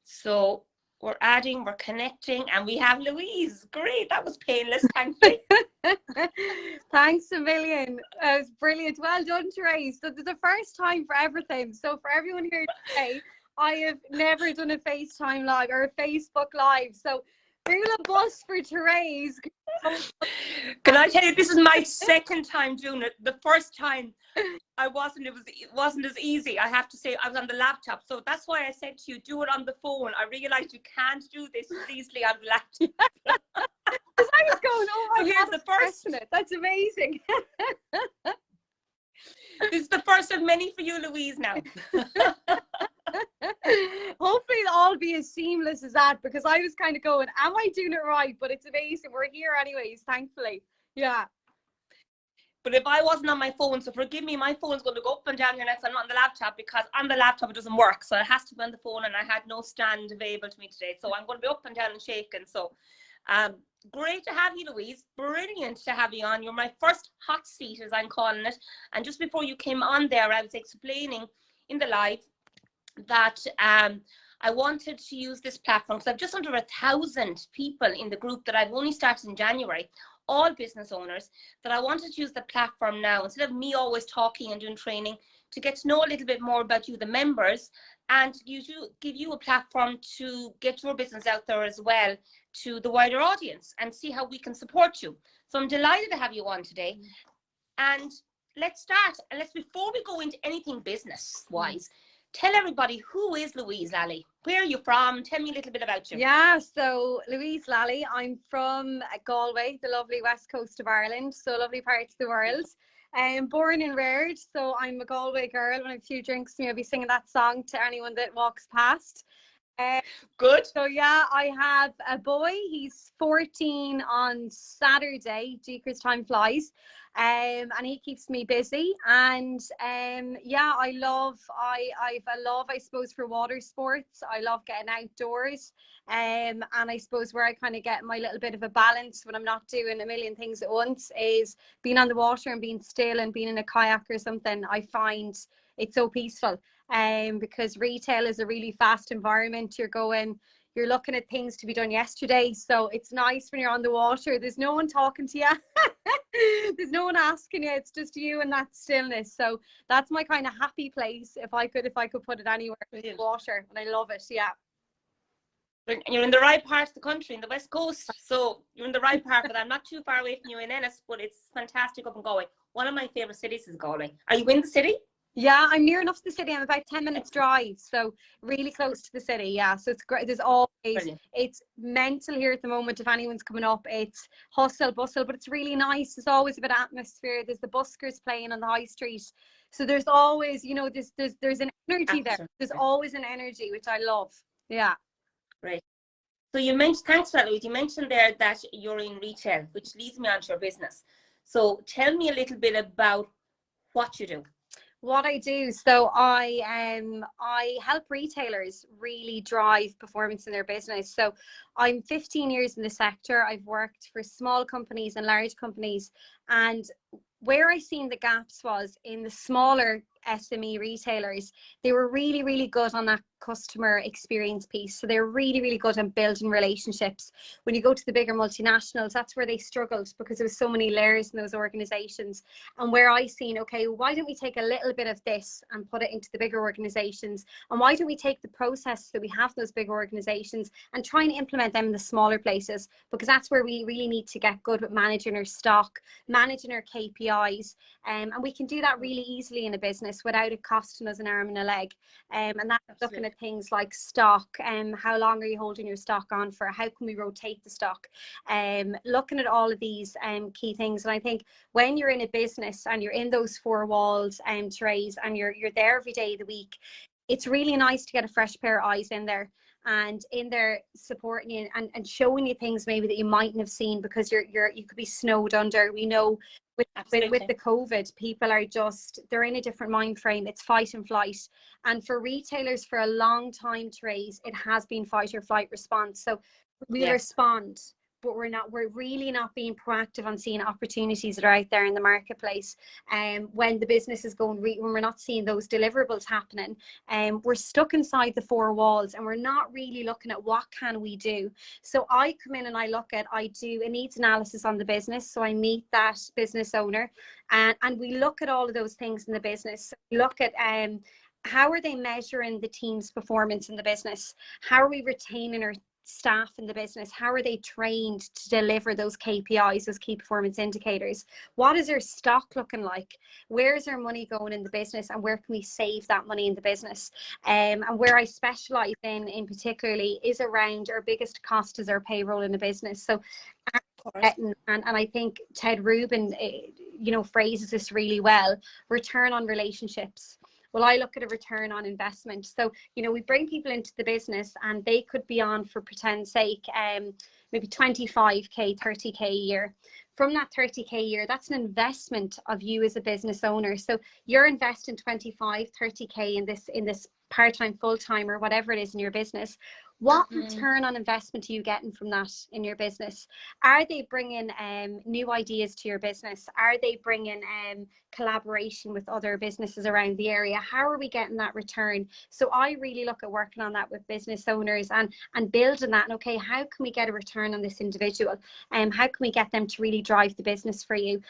So we're adding, we're connecting, and we have Louise. Great, that was painless, thankfully. Thanks a million. It was brilliant. Well done, Therese. So the first time for everything. So for everyone here today, I have never done a FaceTime live or a Facebook live. So real bus for Therese. Can I tell you, this is my second time doing it. The first time it wasn't as easy. I have to say, I was on the laptop. So that's why I said to you, do it on the phone. I realized you can't do this as easily on the laptop. Because I was going, oh my God, the first. That's amazing. This is the first of many for you, Louise, now. Hopefully it'll all be as seamless as that, because I was kind of going, am I doing it right? But it's amazing. We're here anyways, thankfully. Yeah. But if I wasn't on my phone, so forgive me, my phone's going to go up and down here next. I'm not on the laptop, because on the laptop it doesn't work. So it has to be on the phone, and I had no stand available to me today. So I'm going to be up and down and shaking. So great to have you, Louise. Brilliant to have you on. You're my first hot seat, as I'm calling it. And just before you came on there, I was explaining in the live that I wanted to use this platform because I've just under 1,000 people in the group that I've only started in January, all business owners, that I wanted to use the platform now, instead of me always talking and doing training, to get to know a little bit more about you, the members, and give you a platform to get your business out there as well to the wider audience and see how we can support you. So I'm delighted to have you on today. And let's start. And before we go into anything business-wise, tell everybody, who is Louise Lally? Where are you from? Tell me a little bit about you. Yeah, so Louise Lally, I'm from Galway, the lovely west coast of Ireland, so lovely parts of the world. Born and reared, so I'm a Galway girl. When I have a few drinks, I'll be singing that song to anyone that walks past. Good. So yeah, I have a boy. He's 14 on Saturday. Jeekers, time flies. And he keeps me busy. And yeah, I love I suppose for water sports. I love getting outdoors. And I suppose where I kind of get my little bit of a balance when I'm not doing a million things at once is being on the water and being still and being in a kayak or something. I find it's so peaceful. Because retail is a really fast environment. You're looking at things to be done yesterday. So it's nice when you're on the water. There's no one talking to you. There's no one asking you. It's just you and that stillness. So that's my kind of happy place. If I could put it anywhere, in the water, and I love it. Yeah. And you're in the right part of the country, in the west coast. So you're in the right part, but I'm not too far away from you in Ennis, but it's fantastic up in Galway. One of my favorite cities is Galway. Are you in the city? Yeah, I'm near enough to the city. I'm about 10 minutes drive, so really close to the city. Yeah, so it's great. There's always, brilliant. It's mental here at the moment. If anyone's coming up, it's hustle bustle, but it's really nice. There's always a bit of atmosphere. There's the buskers playing on the high street, so there's always, there's an energy there. There's always an energy, which I love. Yeah. Great. So you mentioned, thanks for that, Louise. You mentioned there that you're in retail, which leads me on to your business. So tell me a little bit about what you do. What I do, so I help retailers really drive performance in their business. So I'm 15 years in the sector. I've worked for small companies and large companies, and where I seen the gaps was in the smaller SME retailers. They were really, really good on that customer experience piece. So they're really, really good on building relationships. When you go to the bigger multinationals, that's where they struggled, because there was so many layers in those organizations. And where I seen, okay, why don't we take a little bit of this and put it into the bigger organizations? And why don't we take the process that we have in those bigger organizations and try and implement them in the smaller places? Because that's where we really need to get good with managing our stock, managing our KPIs. And we can do that really easily in a business without it costing us an arm and a leg. And that's Absolutely. Looking at things like stock, how long are you holding your stock on for? How can we rotate the stock? Looking at all of these key things. And I think when you're in a business and you're in those four walls, Therese, and you're there every day of the week, it's really nice to get a fresh pair of eyes in there. And in there supporting you and showing you things maybe that you mightn't have seen, because you could be snowed under. We know with the COVID, people are they're in a different mind frame. It's fight and flight. And for retailers for a long time, Therese, it has been fight or flight response. So we respond. but we're really not being proactive on seeing opportunities that are out there in the marketplace. When the business is going, when we're not seeing those deliverables happening, we're stuck inside the four walls, and we're not really looking at what can we do. So I come in and I do a needs analysis on the business. So I meet that business owner, and we look at all of those things in the business. So we look at how are they measuring the team's performance in the business? How are we retaining our staff in the business? How are they trained to deliver those KPIs, those key performance indicators? What is their stock looking like? Where is their money going in the business, and where can we save that money in the business? And where I specialize in particularly is around our biggest cost is our payroll in the business. So and I think Ted Rubin, phrases this really well: return on relationships. Well, I look at a return on investment. So, we bring people into the business, and they could be on, for pretend sake, maybe 25k, 30k a year. From that 30k a year, that's an investment of you as a business owner. So you're investing 25, 30k in this part-time, full-time, or whatever it is in your business. What return on investment are you getting from that in your business? Are they bringing new ideas to your business? Are they bringing collaboration with other businesses around the area? How are we getting that return? So I really look at working on that with business owners and building that. And okay, how can we get a return on this individual? How can we get them to really drive the business for you?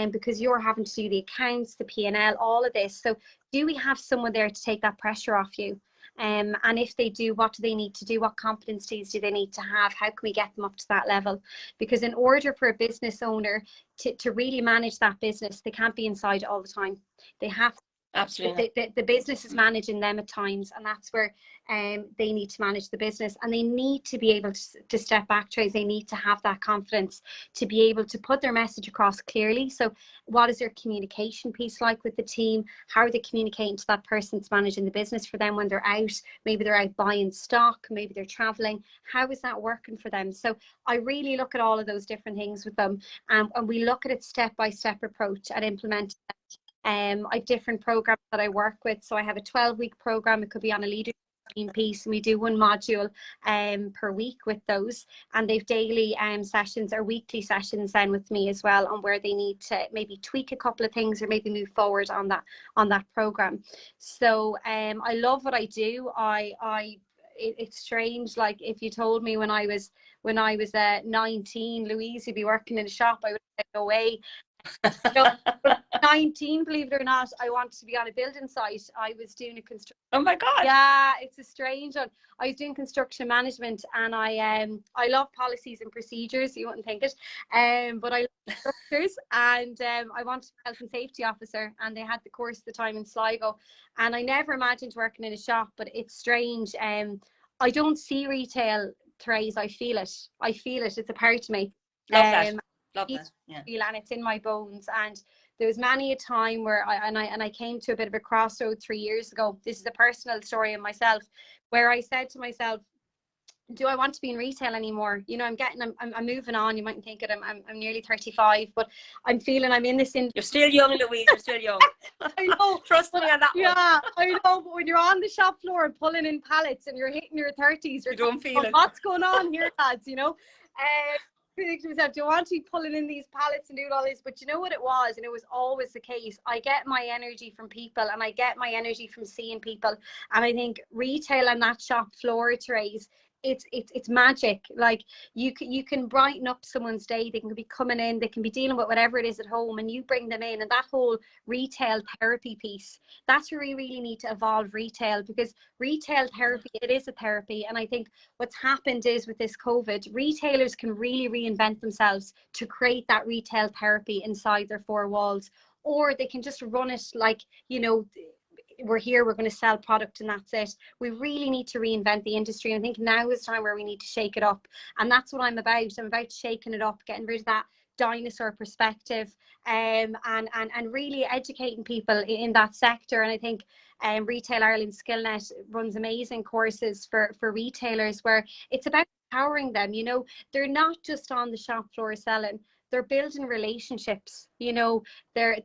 Because you're having to do the accounts, the P&L, all of this. So do we have someone there to take that pressure off you? And if they do, what do they need to do? What competencies do they need to have? How can we get them up to that level? Because in order for a business owner to really manage that business, they can't be inside all the time. They have Absolutely. The business is managing them at times, and that's where they need to manage the business, and they need to be able to step back, Trace. They need to have that confidence to be able to put their message across clearly. So what is their communication piece like with the team? How are they communicating to that person that's managing the business for them when they're out? Maybe they're out buying stock, maybe they're traveling. How is that working for them? So I really look at all of those different things with them, and we look at it step-by-step approach and implement it. I have different programs that I work with. So I have a 12-week program. It could be on a leadership team piece, and we do one module per week with those. And they've daily sessions or weekly sessions then with me as well, on where they need to maybe tweak a couple of things or maybe move forward on that program. So I love what I do. It's strange. Like, if you told me when I was 19, Louise, you'd be working in a shop, I would say no way. 19, believe it or not, I wanted to be on a building site. I was doing a construction. Oh my God. Yeah, it's a strange one. I was doing construction management, and I love policies and procedures. You wouldn't think it, but I love structures, and I wanted to be a health and safety officer, and they had the course at the time in Sligo, and I never imagined working in a shop. But it's strange. I don't see retail, Therese. I feel it. It's a part of me. Love that. Love that. Yeah. And it's in my bones. And there was many a time where I came to a bit of a crossroad 3 years ago. This is a personal story of myself, where I said to myself, do I want to be in retail anymore? I'm moving on. You mightn't think it. I'm nearly 35, but I'm feeling I'm in this. You're still young, Louise. You're still young. I know. Trust me on that one. Yeah, I know. But when you're on the shop floor and pulling in pallets and you're hitting your 30s, you don't feel it. What's going on here, lads? Think to myself, do I want to be pulling in these pallets and doing all this? But you know what it was, and it was always the case, I get my energy from people, and I get my energy from seeing people. And I think retail and that shop floor, Therese, it's magic. Like, you can brighten up someone's day. They can be coming in, they can be dealing with whatever it is at home, and you bring them in. And that whole retail therapy piece, that's where we really need to evolve retail, because retail therapy, it is a therapy. And I think what's happened is, with this COVID, retailers can really reinvent themselves to create that retail therapy inside their four walls, or they can just run it like, we're here, we're going to sell product, and that's it. We really need to reinvent the industry. And I think now is the time where we need to shake it up. And that's what I'm about. I'm about shaking it up, getting rid of that dinosaur perspective, and really educating people in that sector. And I think Retail Ireland Skillnet runs amazing courses for retailers, where it's about empowering them. They're not just on the shop floor selling. they're building relationships, you know, they're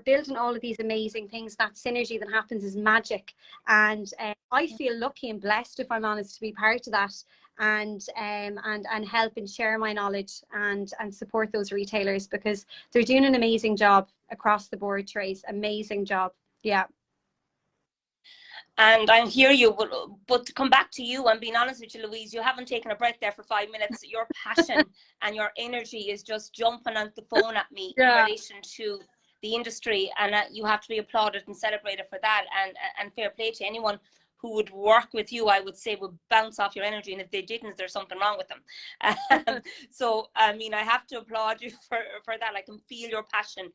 building all of these amazing things. That synergy that happens is magic. And I feel lucky and blessed, if I'm honest, to be part of that, and help and share my knowledge and support those retailers, because they're doing an amazing job across the board, Trace. Amazing job. Yeah. And I hear you, but to come back to you, and being honest with you, Louise, you haven't taken a breath there for 5 minutes. Your passion and your energy is just jumping out the phone at me in relation to the industry, and you have to be applauded and celebrated for that. And fair play to anyone who would work with you, I would say, would bounce off your energy, and if they didn't, there's something wrong with them. So I mean, I have to applaud you for that. I can feel your passion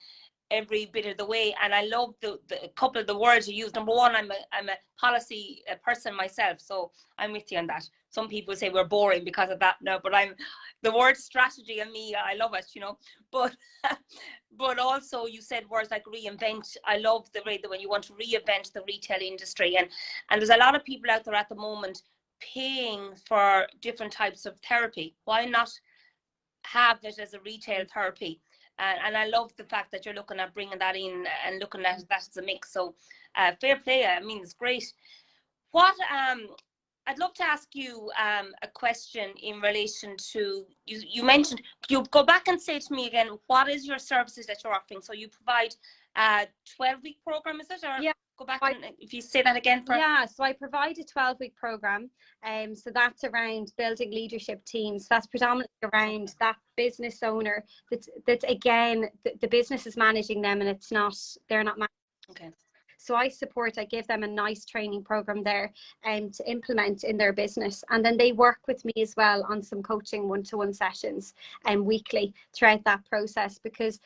every bit of the way, and I love the couple of the words you use. Number one, I'm a policy person myself, so I'm with you on that. Some people say we're boring because of that. No, but I'm the word strategy, and me, I love it, you know. But but also you said words like reinvent. I love the way that when you want to reinvent the retail industry, and there's a lot of people out there at the moment paying for different types of therapy. Why not have it as a retail therapy? And I love the fact that you're looking at bringing that in and looking at that as a mix. So fair play. I mean, it's great. What I'd love to ask you a question in relation to, you mentioned, you go back and say to me again, what is your services that you're offering? So you provide a 12-week program, is it? Or yeah. Go back and if you say that again. Yeah, so I provide a 12-week program. So that's around building leadership teams. That's predominantly around that business owner. That's again, the business is managing them, and it's not, they're not managing. Okay. So I give them a nice training program there to implement in their business. And then they work with me as well on some coaching one-to-one sessions weekly throughout that process. Because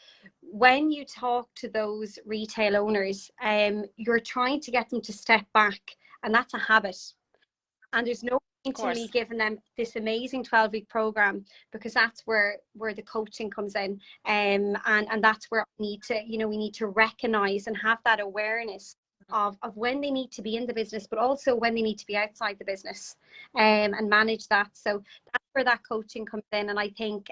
when you talk to those retail owners, you're trying to get them to step back, and that's a habit. And there's no point to me giving them this amazing 12-week program, because that's where the coaching comes in, and that's where we need to recognize and have that awareness of when they need to be in the business, but also when they need to be outside the business, and manage that. So that's where that coaching comes in. And I think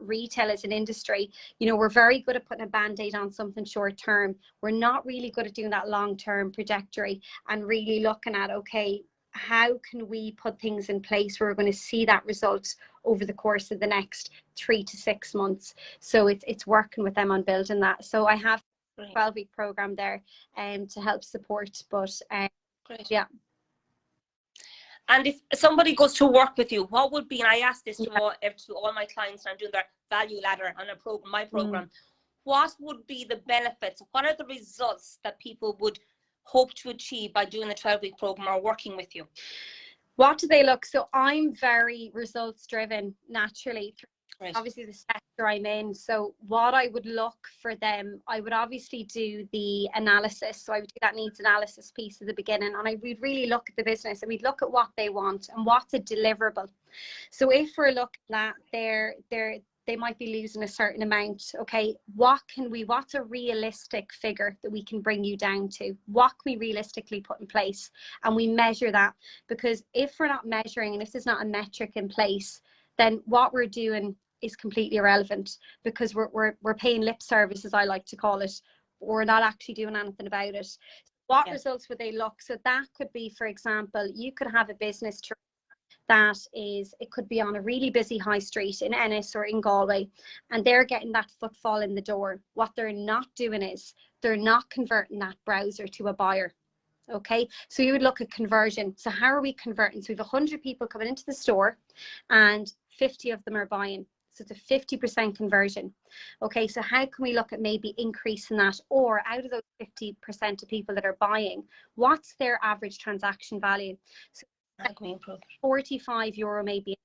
retail as an industry, you know, we're very good at putting a band-aid on something short term. We're not really good at doing that long-term trajectory and really looking at, okay, how can we put things in place where we're going to see that result over the course of the next 3 to 6 months? So it's working with them on building that. So I have a 12-week program there to help support. But great. Yeah. And if somebody goes to work with you, what would be, and I ask this to all my clients, and I'm doing their value ladder on a program, my program, what would be the benefits? What are the results that people would hope to achieve by doing the 12-week program or working with you? What do they look? So I'm very results driven naturally. Right. Obviously the sector I'm in. So what I would look for them, I would obviously do the analysis. So I would do that needs analysis piece at the beginning, and we'd really look at the business, and we'd look at what they want and what's a deliverable. So if we're looking at they might be losing a certain amount. Okay, what's a realistic figure that we can bring you down to? What can we realistically put in place? And we measure that, because if we're not measuring, and if there's not a metric in place, then what we're doing is completely irrelevant, because we're paying lip service, as I like to call it. We're not actually doing anything about it. What results would they look? So that could be, for example, you could have a business that is, it could be on a really busy high street in Ennis or in Galway, and they're getting that footfall in the door. What they're not doing is they're not converting that browser to a buyer. Okay, so you would look at conversion. So how are we converting? So we have 100 people coming into the store and 50 of them are buying. So it's a 50% conversion. Okay, so how can we look at maybe increasing that? Or out of those 50% of people that are buying, what's their average transaction value? So €45 maybe.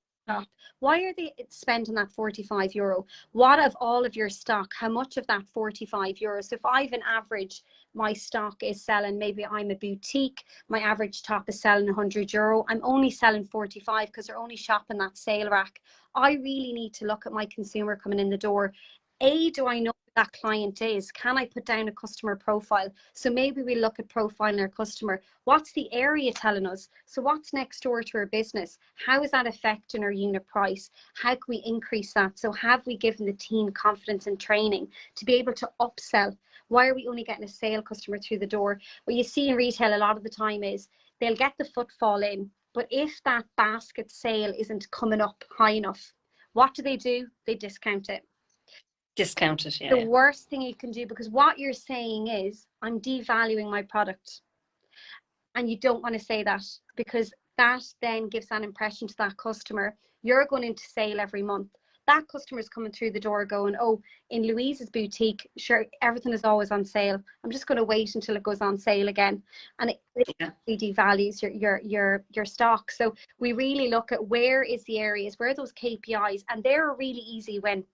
Why are they spending that €45? What of all of your stock? How much of that €45? So if I've an average, my stock is selling, maybe I'm a boutique, my average top is selling €100. I'm only selling 45 because they're only shopping that sale rack. I really need to look at my consumer coming in the door. Do I know that client is. Can I put down a customer profile? So maybe we look at profiling our customer. What's the area telling us? So what's next door to our business? How is that affecting our unit price? How can we increase that? So have we given the team confidence and training to be able to upsell? Why are we only getting a sale customer through the door? What you see in retail a lot of the time is they'll get the footfall in, but if that basket sale isn't coming up high enough, what do? They discount it. Discount it, yeah. The worst thing you can do, because what you're saying is, I'm devaluing my product. And you don't want to say that, because that then gives that impression to that customer. You're going into sale every month. That customer is coming through the door going, oh, in Louise's boutique, sure, everything is always on sale. I'm just going to wait until it goes on sale again. And it devalues your stock. So we really look at where is the areas, where are those KPIs, and they're a really easy win.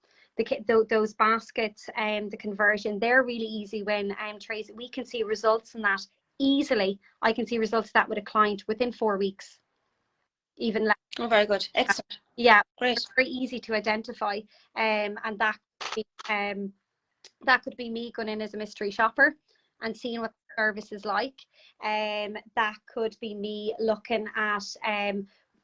Those baskets and the conversion, they're really easy when Tracy, we can see results in that easily. I can see results of that with a client within 4 weeks, even less. Oh, very good. Excellent. Yeah, great. It's very easy to identify, and that could be me going in as a mystery shopper and seeing what the service is like. That could be me looking at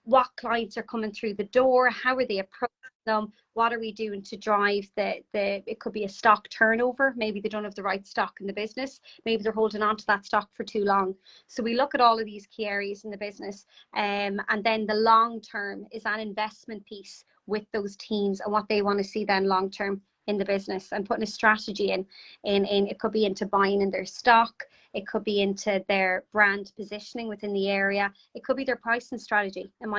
what clients are coming through the door, how are they approaching them, what are we doing to drive it could be a stock turnover. Maybe they don't have the right stock in the business, maybe they're holding on to that stock for too long. So we look at all of these key areas in the business, and then the long term is that investment piece with those teams and what they want to see then long term in the business, and putting a strategy in it could be into buying in their stock, it could be into their brand positioning within the area, it could be their pricing strategy, it might